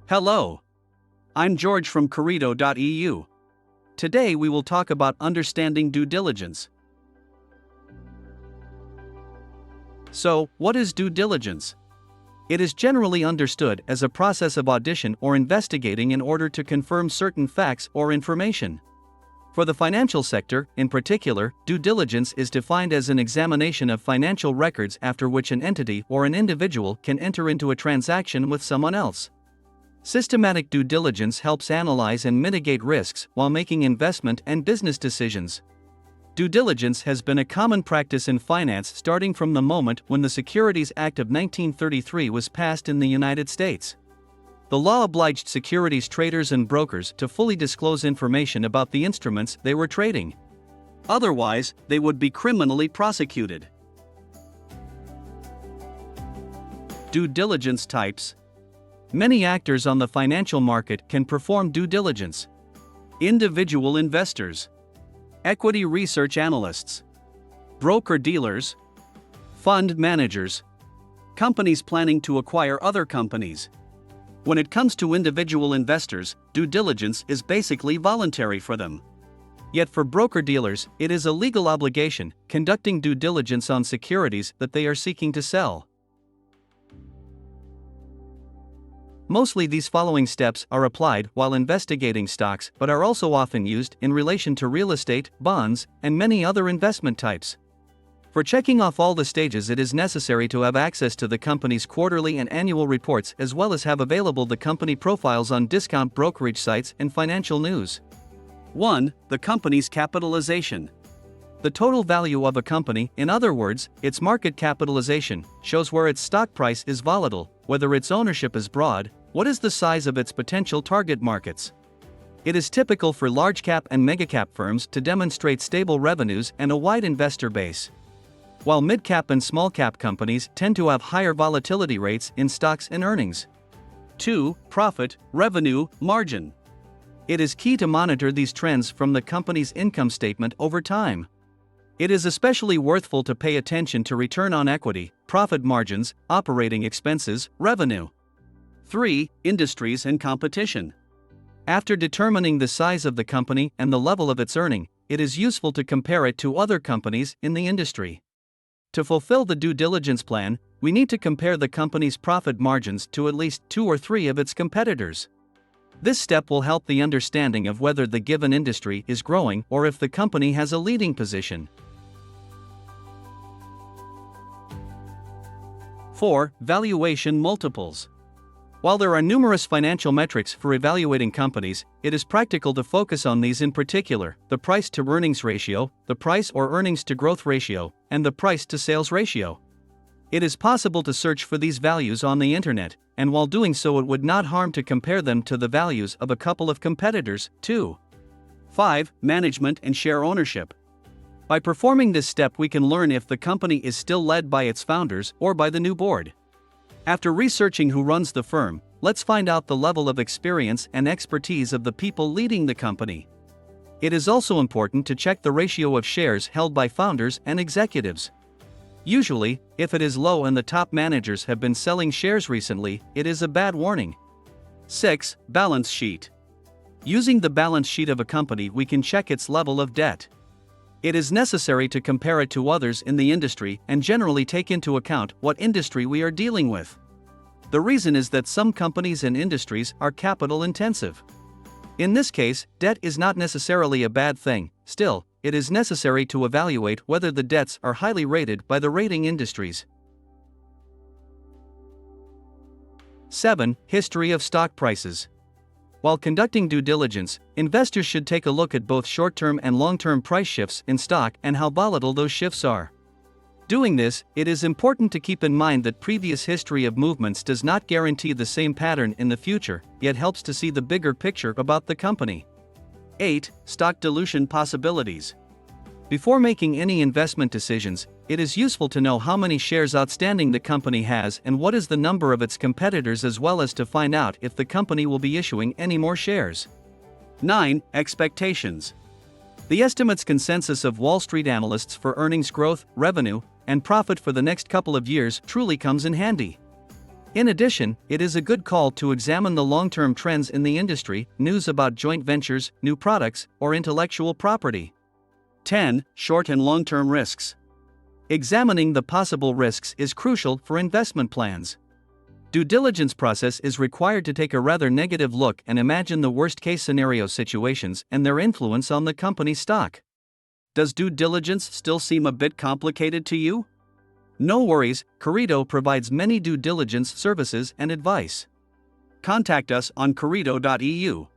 Hello. I'm George from Corrido.eu. Today we will talk about understanding due diligence. So, what is due diligence? It is generally understood as a process of audition or investigating in order to confirm certain facts or information. For the financial sector, in particular, due diligence is defined as an examination of financial records after which an entity or an individual can enter into a transaction with someone else. Systematic due diligence helps analyze and mitigate risks while making investment and business decisions. Due diligence has been a common practice in finance starting from the moment when the Securities Act of 1933 was passed in the United States. The law obliged securities traders and brokers to fully disclose information about the instruments they were trading. Otherwise, they would be criminally prosecuted. Due diligence types. Many actors on the financial market can perform due diligence. Individual investors, equity research analysts, broker-dealers, fund managers, companies planning to acquire other companies. When it comes to individual investors, due diligence is basically voluntary for them. Yet for broker-dealers, it is a legal obligation, conducting due diligence on securities that they are seeking to sell. Mostly these following steps are applied while investigating stocks but are also often used in relation to real estate, bonds, and many other investment types. For checking off all the stages, it is necessary to have access to the company's quarterly and annual reports as well as have available the company profiles on discount brokerage sites and financial news. 1. The company's capitalization. The total value of a company, in other words, its market capitalization, shows where its stock price is volatile, whether its ownership is broad, what is the size of its potential target markets. It is typical for large-cap and mega-cap firms to demonstrate stable revenues and a wide investor base, while mid-cap and small-cap companies tend to have higher volatility rates in stocks and earnings. 2. Profit, revenue, margin. It is key to monitor these trends from the company's income statement over time. It is especially worthwhile to pay attention to return on equity, profit margins, operating expenses, revenue. 3. Industries and competition. After determining the size of the company and the level of its earning, it is useful to compare it to other companies in the industry. To fulfill the due diligence plan, we need to compare the company's profit margins to at least 2 or 3 of its competitors. This step will help the understanding of whether the given industry is growing or if the company has a leading position. 4. Valuation multiples. While there are numerous financial metrics for evaluating companies, it is practical to focus on these in particular: the price-to-earnings ratio, the price or earnings-to-growth ratio, and the price-to-sales ratio. It is possible to search for these values on the internet, and while doing so it would not harm to compare them to the values of a couple of competitors, too. 5. Management and share ownership. By performing this step we can learn if the company is still led by its founders or by the new board. After researching who runs the firm, let's find out the level of experience and expertise of the people leading the company. It is also important to check the ratio of shares held by founders and executives. Usually, if it is low and the top managers have been selling shares recently, it is a bad warning. 6. Balance sheet. Using the balance sheet of a company we can check its level of debt. It is necessary to compare it to others in the industry and generally take into account what industry we are dealing with. The reason is that some companies and industries are capital intensive. In this case, debt is not necessarily a bad thing. Still, it is necessary to evaluate whether the debts are highly rated by the rating industries. 7. History of stock prices. While conducting due diligence, investors should take a look at both short-term and long-term price shifts in stock and how volatile those shifts are. Doing this, it is important to keep in mind that previous history of movements does not guarantee the same pattern in the future, yet helps to see the bigger picture about the company. 8. Stock dilution possibilities. Before making any investment decisions, it is useful to know how many shares outstanding the company has and what is the number of its competitors, as well as to find out if the company will be issuing any more shares. 9. Expectations. The estimates consensus of Wall Street analysts for earnings growth, revenue, and profit for the next couple of years truly comes in handy. In addition, it is a good call to examine the long-term trends in the industry, news about joint ventures, new products, or intellectual property. 10. Short and long-term risks. Examining the possible risks is crucial for investment plans. Due diligence process is required to take a rather negative look and imagine the worst-case scenario situations and their influence on the company's stock. Does due diligence still seem a bit complicated to you? No worries, Corrido provides many due diligence services and advice. Contact us on corrido.eu.